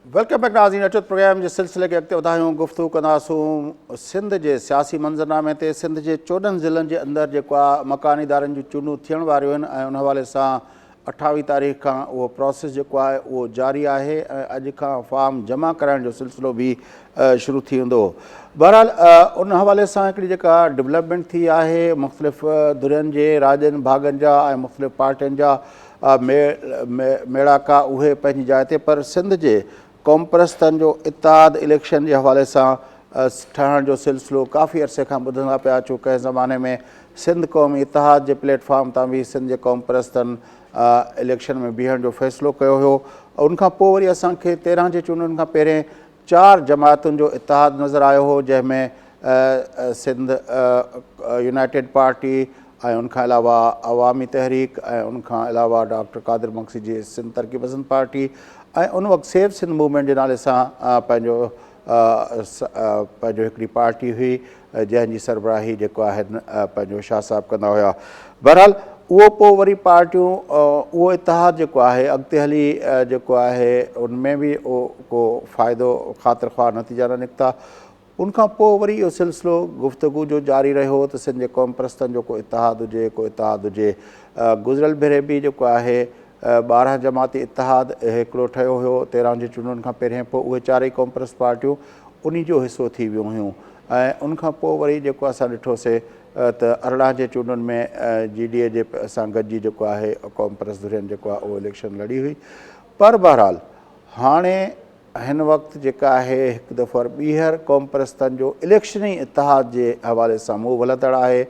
Welcome back नाज़रीन। अचो programme के सिलसिले के अॻिते वधायूं। गुफ़्तगू कंदासूं सिंध के सियासी मंज़रनामे ते। सिंध के 14 ज़िलनि के अंदर जो मकानी इदारनि जूं चूंडूं थियण वारियूं आहिनि ऐं उन हवाले सां 28 तारीख़ खां उहो प्रोसेस जो आहे उहो जारी आहे ऐं अॼु खां फॉर्म जमा कराइण जो सिलसिलो भी शुरू थी वेंदो। बहरहाल उन हवाले सां हिकिड़ी जेका डेवलपमेंट थी आहे मुख़्तलिफ़ धुरियुनि जे राॼनि भाॻनि जा ऐं मुख़्तलिफ़ पार्टियुनि जा मेड़ाका उहे पंहिंजी जाइ ते, पर सिंध जे क़ौम परस्तनि जो इत्तेहाद इलेक्शन के हवाले से ठहण जो सिलसिलो काफ़ी अरसे खां ॿुधंदा पिया अचूं। कंहिं ज़माने में सिंध क़ौमी इत्तेहाद के प्लेटफॉर्म तां भी सिंध के क़ौम परस्तनि इलेक्शन में बीहण जो फ़ैसिलो कयो हुयो। उनखां पोइ वरी असांखे 13 जे चूंडुनि खां पहिरें 4 जमातुनि जो इत्तेहाद नज़र आयो हो, जंहिंमें सिंध यूनाइटेड पार्टी ऐं उनखां अलावा अवामी तहरीक ऐं उनखां अलावा डॉक्टर कादिर मक्सी जी सिंध तरक़ी पसंद पार्टी ऐं उन वक़्तु सेव सिंध मूवमेंट के नाले सां पंहिंजो हिकिड़ी पार्टी हुई जंहिंजी सरबराही जेको आहे पंहिंजो शाह साहब कंदा हुआ। बहरहाल उहो पोइ वरी पार्टियूं उहो इत्तेहाद जेको आहे अॻिते हली जेको आहे उनमें भी को फ़ाइदो ख़ातिर ख़्वाह नतीजा न निकिता। उनखां पोइ वरी इहो सिलसिलो गुफ़्तगू जो जारी रहियो त सिंध जे क़ौम परस्तनि जो को इत्तेहाद हुजे। गुज़िरियल भेरे भी जेको आहे 12 जमाती इत्तेहाद हिकिड़ो ठहियो हुयो 13 जे चूंडुनि खां पहिरें। पोइ उहे 4 ई क़ौम परस्त पार्टियूं उन्ही जो हिसो थी वियूं हुयूं ऐं उनखां पोइ वरी जेको असां ॾिठोसीं त 18 जे चूंडुनि में GDA जे सां गॾिजी जेको आहे क़ौम परस्त धुरियुनि जेको आहे उहो इलेक्शन लड़ी हुई। पर बहरहाल हाणे हिन वक़्तु जेका आहे हिकु दफ़ो ॿीहर क़ौम परस्तनि जो इलेक्शनी इत्तेहाद जे हवाले सां मुंहुं वलतड़ आहे।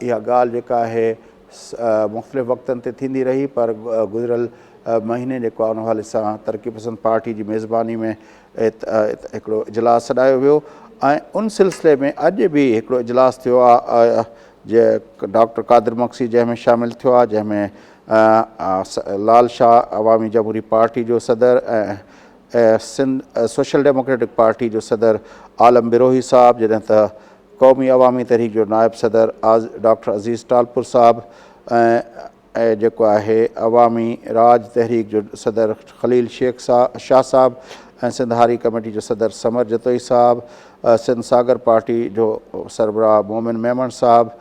इहा ॻाल्हि जेका आहे मुख़्तलिफ़ वक़्तनि ते थींदी रही, पर गुज़िरियल महीने जेको आहे उन हवाले सां तरक़ी पसंद पार्टी जी मेज़बानी में हिकिड़ो इजलास सॾायो वियो ऐं उन सिलसिले में अॼु भी हिकिड़ो इजलास थियो आहे जे डॉक्टर कादिर मक्सी जंहिंमें शामिल थियो आहे, जंहिंमें लाल शाह अवामी जमहूरी पार्टी जो सदर ऐं सिंध सोशल डेमोक्रेटिक पार्टी जो सदर आलम बिरोही साहब, जॾहिं त क़ौमी अवामी तहरीक जो नायब सदर डॉक्टर अज़ीज़ टालपुर साहब ऐं जेको आहे अवामी राज तहरीक जो सदर खलील शेख शाह साहब ऐं सिंध हारी कमेटी जो सदर समर जतोई साहब, सिंध सागर पार्टी जो सरबराह मोमिन मेमन साहब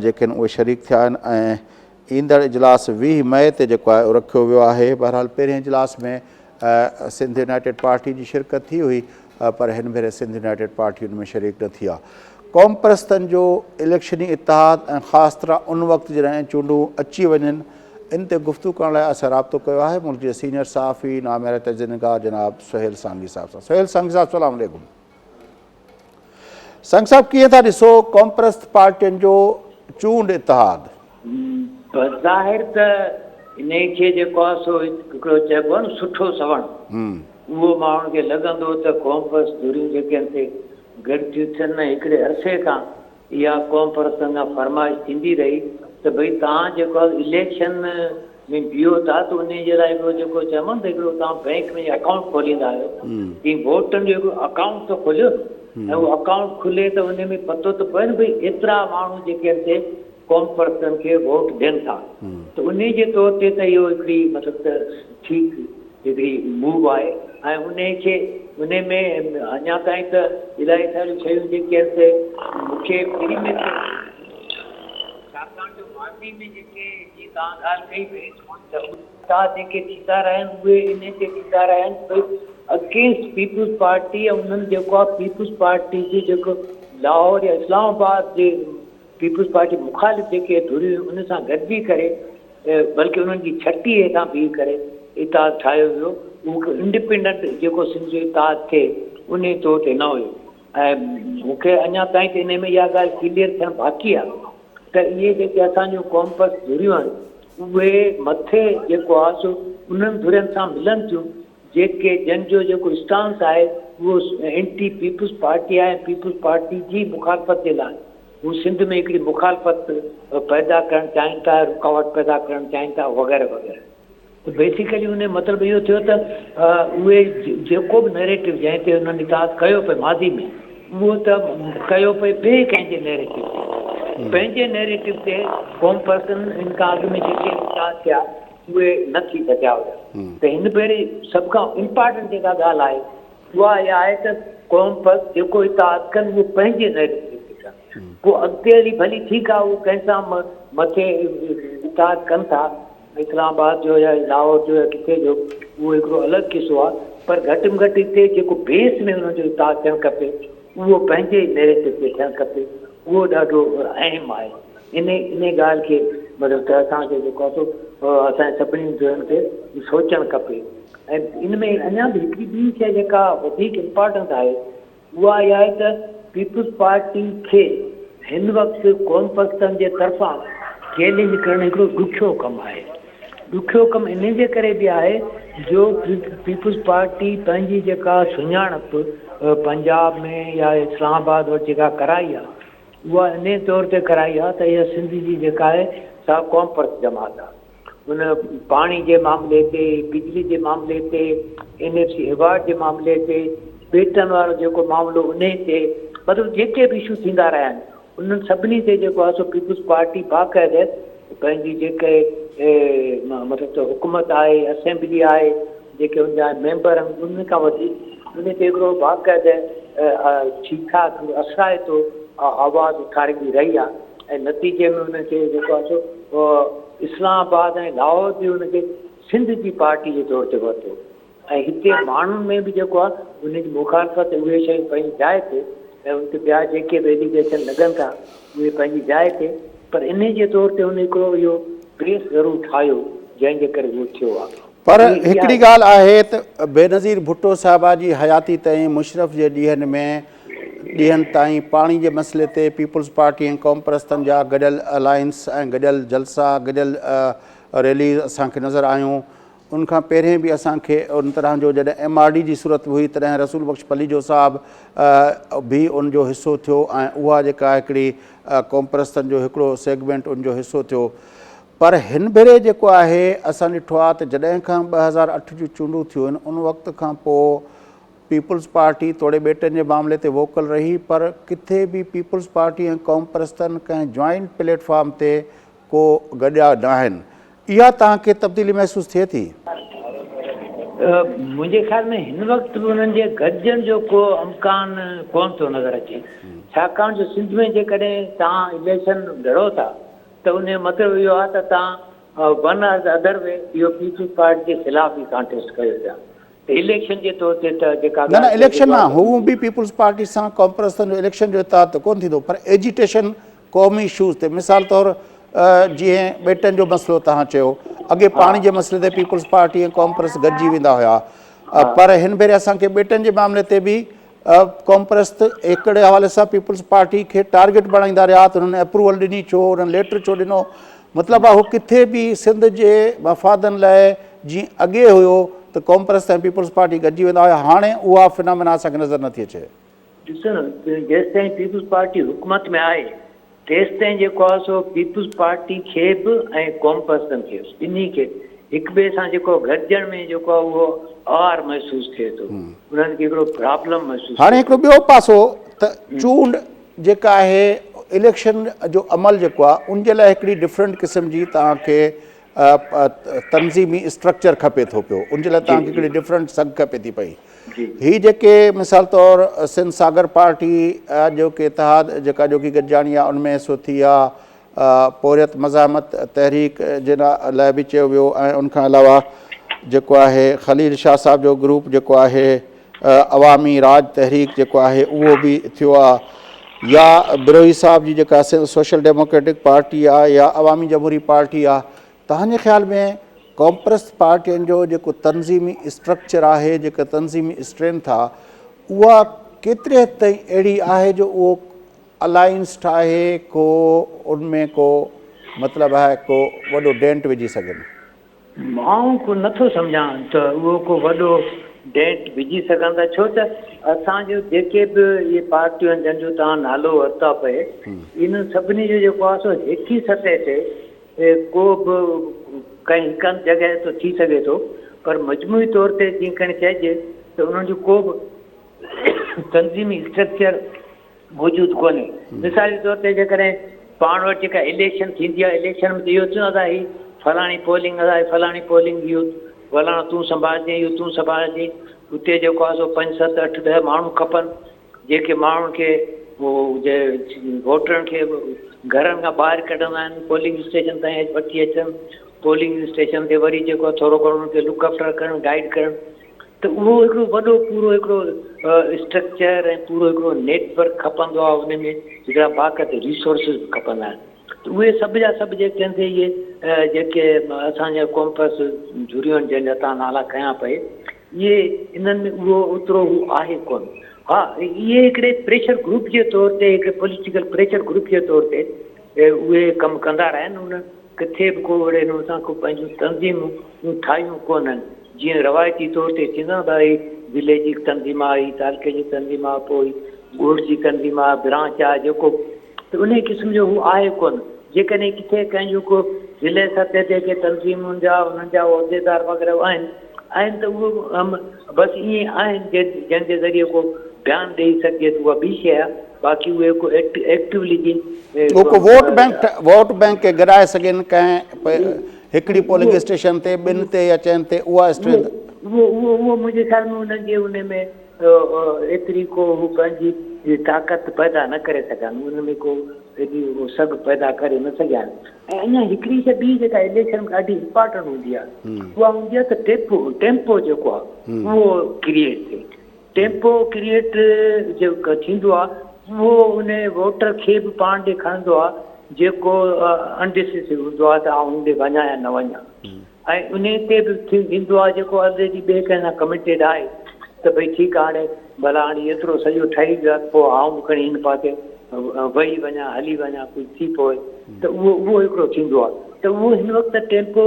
जेके उहे शरीक थिया आहिनि ऐं ईंदड़ इजलास 20 मई ते जेको आहे उहो रखियो वियो आहे। बहरहाल पहिरें इजलास में सिंध यूनाइटेड पार्टी जी शिरकत थी हुई, पर हिन भेरे सिंध यूनाइटेड पार्टी उन में शरीक न थी आहे। क़ौम परस्तनि जो इलेक्शनी इत्तेहाद ऐं ख़ासि तरह उन वक़्तु जॾहिं चूंडूं अची वञनि इन ते गुफ़्तगू करण लाइ असां राब्तो कयो आहे मुल्क जे सीनियर सहाफ़ी नामिर तजनिगा जनाब सुहेल सांगी साहब सां। सुहेल सांगी साहब सलाम अलैकुम। सांगी साहब कीअं था ॾिसो क़ौम परस्त पार्टियुनि जो चूंड इत्तेहाद? ज़ाहिर त इनखे जेको आहे सो हिकिड़ो चइबो आहे न सुठो सवण उहो माण्हुनि खे लॻंदो त क़ौम परस्त धुरियूं जेके आहिनि से गॾिजियूं थियनि। हिकिड़े अरसे खां इहा क़ौम परस्तनि खां फरमाइश थींदी रही त भई तव्हां जेको आहे इलेक्शन में बीहो था त उन जे लाइ हिकिड़ो जेको चइबो न त हिकिड़ो तव्हां बैंक में अकाउंट खोलींदा आहियो, तीअं वोटनि जो हिकिड़ो अकाउंट त खोलियो ऐं उहो अकाउंट खुले त उन में पतो त पए न भई एतिरा माण्हू जेके आहिनि से क़ौम परस्तनि खे वोट ॾियनि था। त उन जे तौर ते त इहो हिकिड़ी मतिलबु त ठीकु हिकिड़ी मूव आहे ऐं उन में अञा ताईं त इलाही सारियूं शयूं जेके आहिनि से मूंखे फ्री में छाकाणि जो माज़ी में जेके जीअं तव्हां ॻाल्हि कई पई त जेके थींदा रहिया आहिनि उहे इन ते थींदा रहिया आहिनि भई अगेंस्ट पीपुल्स पार्टी ऐं उन्हनि जेको आहे पीपुल्स पार्टी जी जेको लाहौर या इस्लामाबाद जे पीपुल्स पार्टी मुखालिफ़ जेके धुरियूं उन सां गॾिजी करे बल्कि उन्हनि जी छटी हेठां बीह करे इत्तेहाद ठाहियो वियो। उहो इंडिपेंडेंट जेको सिंध जो इत्तेहाद थिए उन तौर ते न हुयो ऐं मूंखे अञा ताईं त इन में इहा ॻाल्हि क्लियर थियणु बाक़ी आहे त इहे जेके असांजूं क़ौम परस्त धुरियूं आहिनि उहे मथे जेको आहे सो उन्हनि धुरियुनि सां मिलनि थियूं जेके जंहिंजो जेको स्टांस आहे उहो एंटी पीपुल्स पार्टी आहे। पीपुल्स पार्टी जी मुखालफ़त जे लाइ हू सिंध में हिकिड़ी मुखालफ़त पैदा करणु चाहिनि था, रुकावट पैदा करणु चाहिनि था वग़ैरह वग़ैरह। त बेसिकली उन मतिलबु इहो थियो त उहे जेको बि नैरेटिव जंहिं ते उन्हनि इत्तेहाद कयो पिए माज़ी में उहो त कयो पिए ॿिए कंहिंजे नैरेटिव ते, पंहिंजे नैरेटिव ते क़ौम परस्तनि हिन खां अॻु में जेके इत्तेहाद थिया उहे न थी सघिया हुया। त हिन भेरे सभ खां इम्पॉर्टेंट जेका ॻाल्हि आहे उहा इहा आहे त क़ौम पर जेको इताद कनि उहो पंहिंजे नैरेटिव ते कनि। पोइ अॻिते हली भली ठीकु आहे उहो कंहिंसां मथे इताद कनि था, इस्लामाबाद जो या लाहौर जो या किथे जो, उहो हिकिड़ो अलॻि किसो आहे। पर घटि में घटि हिते जेको बेस में हुनजो इताद थियणु खपे उहो पंहिंजे नैरेटिव ते थियणु खपे, उहो ॾाढो अहम आहे। इन ॻाल्हि खे मतिलबु त असांखे जेको आहे सो असांजे सभिनी ॼणनि खे सोचणु खपे। ऐं इन में अञा बि हिकिड़ी ॿी शइ जेका वधीक इम्पॉर्टेंट आहे उहा इहा आहे त पीपुल्स पार्टी खे हिन वक़्तु क़ौम परस्तनि जे तरफ़ां चैलेंज करणु हिकिड़ो ॾुखियो कमु आहे। ॾुखियो कमु इन जे करे बि आहे जो पीपुल्स पार्टी पंहिंजी जेका सुञाणप पंजाब में या इस्लामाबाद वटि जेका कराई आहे उहा इन तौर ते कराई आहे त इहा सिंध जी जेका आहे सा क़ौम परस्त जमात आहे। हुन पाणी जे मामले ते, बिजली जे मामले ते, NFC अवार्ड जे मामले ते, पेटनि वारो जेको मामिलो उन ते, मतिलबु जेके बि इशू थींदा रहिया आहिनि उन्हनि सभिनी ते जेको आहे सो पीपुल्स पार्टी बाक़ाइदे पंहिंजी जेके मतिलबु त हुकूमत आहे, असेंबली आहे, जेके हुनजा मेंबर आहिनि उन खां वधीक उन ते हिकिड़ो बाक़ाइदे ठीकु ठाक असराइतो आवाज़ु उथारींदी रही आहे। ऐं नतीजे में उनखे जेको आहे सो इस्लामाबाद ऐं लाहौर बि हुनखे सिंध जी पार्टी जे तौर ते वरितो। ऐं हिते माण्हुनि में बि जेको आहे उनजी मुखालफ़त उहे शयूं पंहिंजी जाइ ते, ऐं उन ते ॿिया जेके बि एलिगेशन लॻनि था उहे पंहिंजी जाइ ते, पर इन जे तौर ते हुन हिकिड़ो इहो बेस ज़रूरु ठाहियो जंहिंजे करे उहो थियो आहे। पर हिकिड़ी ॻाल्हि आहे त बेनज़ीर भुट्टो साहिबा जी हयाती ताईं मुशरफ जे ॾींहनि ताईं पाणी जे मसइले ते पीपुल्स पार्टी ऐं क़ौम परस्तनि जा गॾियल अलायंस ऐं गॾियल जलसा, गॾियल रैलीज़ असांखे नज़र आयूं। उनखां पहिरें बि असांखे उन तरह जो जॾहिं MRD जी सूरत हुई तॾहिं रसूल बख्श पलीजो साहिबु बि उनजो हिसो थियो ऐं उहा जेका हिकिड़ी क़ौम परस्तनि जो हिकिड़ो सेगमेंट उनजो हिसो थियो। पर हिन भेरे जेको आहे असां ॾिठो आहे त जॾहिं खां 2008 जूं चूंडूं थियूं आहिनि उन वक़्त खां पोइ पीपुल्स पार्टी तोड़े ॿेटनि जे मामले ते वोकल रही, पर किथे बि पीपुल्स पार्टी ऐं क़ौम परस्तनि कंहिं जॉइंट प्लेटफॉर्म ते को गॾिया न आहिनि। इहा तव्हांखे तब्दीली महसूसु थिए थी? मुंहिंजे ख़्याल में हिन वक़्तु बि उन्हनि जे गॾिजण जो को इम्कान कोन थो नज़र अचे, छाकाणि जो सिंध में जेकॾहिं तव्हां इलेक्शन लड़ो था त उन जो मतिलबु इहो आहे त तव्हां one or the other way इहो पीपुल्स पार्टी जे ख़िलाफ़ ई कांटेस्ट कयो पिया। त इलेक्शन जे तौर ते त जेका न इलेक्शन न हू बि पीपुल्स पार्टी सां क़ौम परस्तनि जो इलेक्शन जो इतिहाद त कोन थींदो, पर एजिटेशन क़ौमी इशूज़ ते मिसाल तौरु जीअं ॿेटनि जो मसइलो तव्हां चयो, अॻे पाणी जे मसइले ते पीपुल्स पार्टी ऐं क़ौम परस्त गॾिजी वेंदा हुआ, पर हिन भेरे असांखे ॿेटनि जे मामले ते बि क़ौम परस्त हिकिड़े हवाले सां पीपुल्स पार्टी खे टारगेट बणाईंदा रहिया त हुननि अप्रूवल ॾिनी छो, हुननि लेटर छो ॾिनो? मतिलबु आहे हू किथे बि सिंध जे मफ़ादनि लाइ जीअं अॻे हुयो त क़ौम परस्त ऐं पीपुल्स पार्टी गॾिजी वेंदा हुआ, हाणे उहा फिनोमेना असांखे नज़र नथी अचे। ॾिसो न, जेसिताईं पीपुल्स पार्टी हुकूमत में आहे तेसिताईं जेको आहे सो पीपुल्स पार्टी खे बि ऐं क़ौम परस्तनि खे ॿिन्ही खे हिक ॿिए सां जेको गॾिजण में जेको आहे उहो आर महसूसु थिए थो, उन्हनि खे हिकिड़ो प्रॉब्लम महसूसु। हाणे हिकिड़ो ॿियो पासो त चूंड जेका आहे इलेक्शन जो अमल जेको आहे उन जे लाइ हिकिड़ी डिफरेंट क़िस्म जी तव्हांखे तनज़ीमी स्ट्रक्चर खपे थो पियो, उन जे लाइ तव्हांखे हिकिड़ी डिफरेंट सघ खपे थी पई। ही जेके मिसाल तौरु सिंध सागर पार्टी जो के इतिहाद जेका जोगी गॾिजाणी आहे उनमें हिसो थी आहे, पोरियत मज़ामत तहरीक जे लाइ बि चयो वियो, ऐं उनखां अलावा जेको आहे ख़लील शाह साहब जो ग्रुप जेको आहे अवामी राज तहरीक जेको आहे उहो बि थियो आहे, या बिरोही साहब जी जेका सोशल डेमोक्रेटिक पार्टी आहे या अवामी जमहूरी पार्टी आहे। तव्हांजे ख़्याल में क़ौम परस्त पार्टियुनि जो जेको तनज़ीमी स्ट्रक्चर आहे, जेका तनज़ीमी स्ट्रेंथ आहे, उहा केतिरे हद ताईं अहिड़ी आहे जो उहो अलायंस ठाहे को उनमें को मतिलबु आहे को वॾो डेंट विझी सघनि? मां को नथो सम्झां त उहो को वॾो डेंट विझी सघनि था, छो त असांजो जेके बि इहे पार्टियूं आहिनि जंहिंजो तव्हां नालो वरिता पए, इन सभिनी जो जेको आहे सो हिक ई सतह ते को बि कंहिं हिकु हंधि जॻह तो थी सघे थो, पर मजमूई तौर ते जीअं खणी चइजे त उन्हनि जो को बि तनज़ीमी स्ट्रक्चर मौजूदु कोन्हे। मिसाल जे तौर ते जेकॾहिं पाण वटि जेका इलेक्शन थींदी आहे, इलेक्शन में इहो चवंदा ही फलाणी पोलिंग आहे, फलाणी पोलिंग इहो फलाणो तूं संभालजांइ, इहो तूं संभालजांइ। उते जेको आहे सो 5, 7, 8, 10 माण्हू खपनि जेके माण्हुनि खे वोटरनि खे घरनि खां ॿाहिरि कढंदा आहिनि, पोलिंग स्टेशन ताईं वठी अचनि, पोलिंग स्टेशन ते वरी जेको आहे थोरो घणो उनखे लुक आफ्टर करणु, गाइड करणु। त उहो हिकिड़ो वॾो पूरो हिकिड़ो स्ट्रक्चर ऐं पूरो हिकिड़ो नेटवर्क खपंदो आहे। उन में हिकिड़ा बाक़ाइदा रिसोर्सिस खपंदा आहिनि। त उहे सभु जा सभु जेके आहिनि इहे जेके असांजा कॉम्पस जुड़ियूं आहिनि, जंहिंजा तव्हां नाला कयां पए, इहे इन्हनि में उहो ओतिरो आहे कोन। हा, इहे हिकिड़े प्रेशर ग्रुप जे तौर ते, हिकिड़े पॉलिटिकल प्रेशर ग्रुप जे तौर ते उहे कमु कंदा रहिया आहिनि। उन किथे बि को अहिड़े नमूने सां को पंहिंजूं तंज़ीमूं ठाहियूं कोन्हनि। जीअं रवायती तौर ते थींदो त विलेज जी तंज़ीम आहे, तालके जी तंज़ीम आहे, पोइ ॻोठ जी तंज़ीम आहे, ब्रांच आहे जेको, त उन क़िस्म जो हू आहे कोन। जेकॾहिं किथे कंहिंजो को ज़िले सतह ते के तंज़ीमुनि जा उन्हनि जा उहिदेदार वग़ैरह आहिनि त उहो बसि ईअं आहिनि जंहिंजे ज़रिए को बयानु ॾेई सघिजे त उहा ॿी शइ आहे। बाक़ी उहे को एक्टिवली वो को वोट बैंक खे गिराए सघनि कंहिं हिकिड़ी पोलिंग स्टेशन ते, ॿिनि ते या चइनि ते, उहा स्ट्रेंथ उहो मुंहिंजे ख़्याल में उन्हनि जे उन में एतिरी को हू पंहिंजी ताक़त पैदा न करे सघिया आहिनि। उन में को एॾी सघ पैदा करे न सघिया आहिनि। ऐं अञा हिकिड़ी शइ ॿी जेका इलेक्शन में ॾाढी इम्पॉर्टेंट हूंदी आहे, उहा हूंदी आहे त टेम्पो जेको आहे उहो क्रिएट थिए। टेम्पो क्रिएट जेको थींदो आहे उहो उन वोटर खे बि पाण ॾे खणंदो आहे जेको अनडिसिसिव हूंदो आहे त आउं ॾे वञा या न वञा। ऐं उन ते बि थींदो आहे जेको ऑलरेडी ॿिए कंहिं सां कमिटेड आहे त भई ठीकु आहे, हाणे भला हाणे एतिरो सॼो ठही वियो आहे, पोइ आउं खणी हिन पासे वही वञा, हली वञा, कुझु थी पए त उहो हिकिड़ो थींदो आहे। त उहो हिन वक़्तु टेम्पो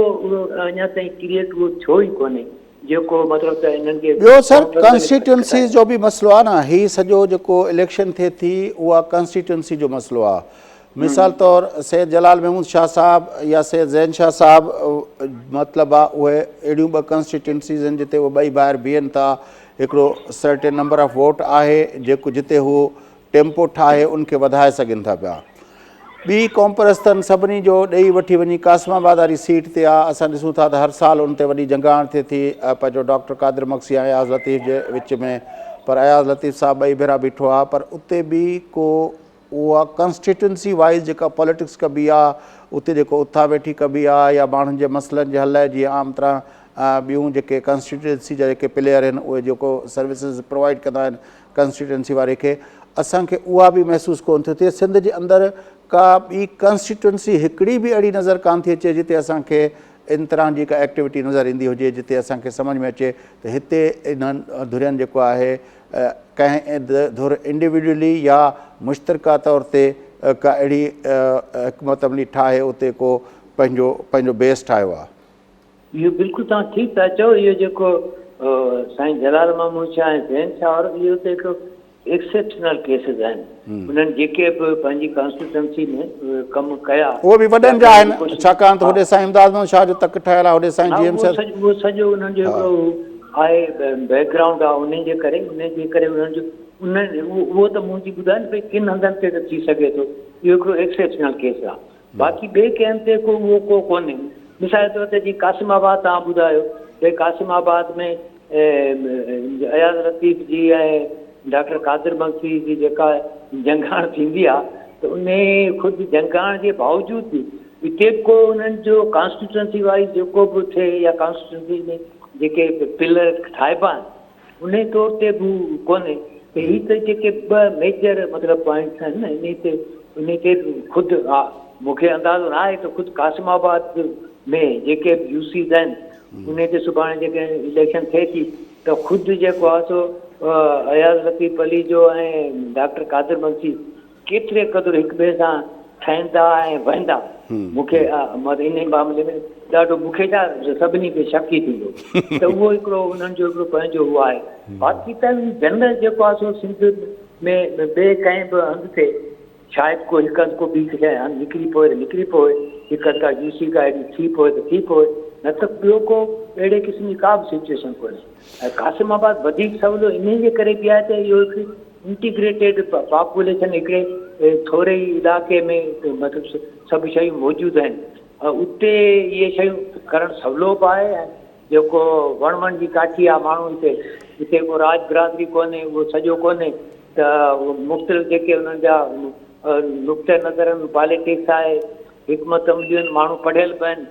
अञा ताईं क्रिएट उहो थियो ई कोन्हे जेको मतिलबु त हिननि खे। ॿियो सर, कॉन्स्टिट्यूंसी जो बि मसइलो आहे न, हीउ सॼो जेको इलेक्शन थिए थी उहा कॉन्स्टिट्यूंसी जो मसइलो आहे। मिसाल तौर सैयद जलाल महमूद शाह साहब या सैयद ज़ैन शाह साहब मतिलबु आहे उहे अहिड़ियूं ॿ कॉन्स्टिट्यूंसीज़ आहिनि जिते उहे ॿई ॿाहिरि बीहनि था। हिकिड़ो सर्टेन नंबर ऑफ वोट आहे जेको जिते हू टेम्पो ठाहे उनखे वधाए सघनि था पिया। ॿी कॉम्परस्तनि सभिनी जो ॾेई वठी वञी कासिमाबाद वारी सीट ते आहे। असां ॾिसूं था त हर साल उन ते वॾी जंगाण थिए थी पंहिंजो डॉक्टर कादिर मक्सी ऐं अयाज़ लतीफ़ जे विच में, पर अयाज़ लतीफ़ साहब ॿई भेरा बीठो आहे। पर उते बि को उहा कॉन्स्टिट्यूंसी वाइज़ जेका पॉलिटिक्स कबी आहे, उते जेको उथा वेठी कबी आहे या माण्हुनि जे मसइलनि जे हल लाइ जीअं आम तरह ॿियूं जेके कॉन्स्टिट्यूंसी जा जेके प्लेयर आहिनि उहे जेको सर्विसिस प्रोवाइड कंदा आहिनि कॉन्स्टिट्यूंसी वारे खे, असांखे उहा बि महसूसु कोन थी थिए। सिंध जे अंदरि का ॿी कॉन्स्टिट्यूंसी हिकिड़ी बि अहिड़ी नज़र कान थी अचे जिते असांखे इन तरह जी का एक्टिविटी नज़र ईंदी हुजे जिते असांखे सम्झ में अचे त हिते इन्हनि धुरियुनि जेको आहे कंहिं धुर इंडिविजुअली या मुश्तरका तौर ते का अहिड़ी हिकमत अमली ठाहे उते को पंहिंजो बेस ठाहियो आहे। इहो बिल्कुलु तव्हां ठीकु था चओ। इहो जेको साईं जलाल महमूद शाह ऐं ज़ैन शाह और इहो त हिकिड़ो एक्सेप्शनल केसिस आहिनि। उन्हनि जेके बि पंहिंजी कॉन्स्टिट्यूंसी में कमु कया उहे बि वॾनि जा आहिनि, छाकाणि त होॾे साईं इमदाद महमूद शाह जो तक ठहियलु आहे, होॾे साईं जी एम साहब, उहो सॼो उन्हनि जो हिकिड़ो आहे बैकग्राउंड आहे। उन जे करे उन्हनि जो उहो त मुंहिंजी ॿुधाए न भई किन हंधनि ते त थी सघे थो। इहो हिकिड़ो एक्सेप्शनल केस आहे। बाक़ी ॿिए कंहिं हंधि ते को कोन्हे। मिसाल तौर ते जीअं कासिमाबाद तव्हां ॿुधायो, भई कासिमाबाद में अयाज़ लतीफ़ जी ऐं डॉक्टर कादिर मक्सी जी जेका जंगाण थींदी आहे त उन ख़ुदि जंगाण जे बावजूद बि हिते को उन्हनि जो कॉन्स्टिट्यूंसी वाइज़ जेको बि थिए या कॉन्स्टिट्यूंसी में जेके पिलर ठाहिबा आहिनि उन तौर ते बि कोन्हे। त हीअ त जेके ॿ मेजर मतिलबु पॉइंट्स आहिनि न, इन ते ख़ुदि मूंखे अंदाज़ो न आहे त ख़ुदि कासिमाबाद में जेके यूसीज़ आहिनि उन ते सुभाणे जेके इलेक्शन थिए थी त ख़ुदि जेको आहे सो अयाज़ लतीफ़ अली जो ऐं डॉक्टर कादिर मक्सी केतिरे क़दुरु हिक ॿिए सां ठहंदा ऐं वहंदा। मूंखे इन मामले में ॾाढो मूंखे छा सभिनी खे शक ई थींदो त उहो हिकिड़ो उन्हनि जो हिकिड़ो पंहिंजो उहो आहे। बाक़ी त जनरल जेको आहे सो सिंध में ॿिए कंहिं बि हंधि ते शायदि को हिकु हंधि को ॿी शइ हंधि निकिरी पए हिकु हंधि का यूसी का अहिड़ी थी पए त थी पए, न त ॿियो को अहिड़े क़िस्म जी का बि सिचुएशन कोन्हे। ऐं कासिमाबाद वधीक सवलो इन जे करे बि आहे त इहो हिकु इंटीग्रेटेड पॉपुलेशन हिकिड़े थोरे ई इलाइक़े में मतिलबु सभु शयूं मौजूदु आहिनि। उते इहे शयूं करणु सवलो बि आहे ऐं जेको वण जी काठी आहे माण्हू हिते को राज बिरादरी कोन्हे उहो सॼो कोन्हे त मुख़्तलिफ़ जेके हुननि जा नुक़्ते नज़र आहिनि पॉलिटिक्स आहे हिकमत अमलियूं आहिनि माण्हू पढ़ियल बि आहिनि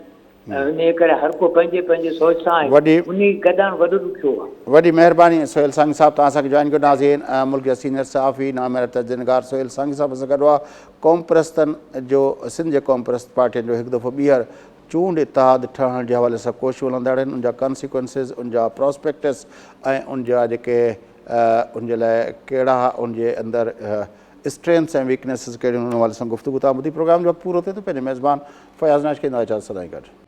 इन करे हर को पंहिंजे पंहिंजे सोच सां आहे उन गॾाइणु वॾो ॾुखियो आहे। वॾी महिरबानी सोहेल सांगी साहब तव्हां असांखे जॉइन कयो नाज़रीन मुल्क जा सीनियर सहाफ़ी नामेर तजनिगार सोहेल सांगी साहब सां गॾु आहे क़ौम परस्तनि जो सिंध जे क़ौम परस्त पार्टियुनि जो हिकु दफ़ो ॿीहर चूंड इतिहाद ठहण जे हवाले सां कोशिशूं हलंदड़ आहिनि उनजा कॉन्सिक्वेंसिस उनजा प्रोस्पेक्टस ऐं उनजा जेके उनजे लाइ कहिड़ा उनजे अंदरि स्ट्रेंथ्स ऐं वीकनेसिस कहिड़ियूं उन हवाले सां गुफ़्तगू तव्हां ॿुधी प्रोग्राम जो वक़्तु पूरो थिए थो पंहिंजे मेज़बान फयाज़ नाश खे इजाज़त सदाईं गॾु।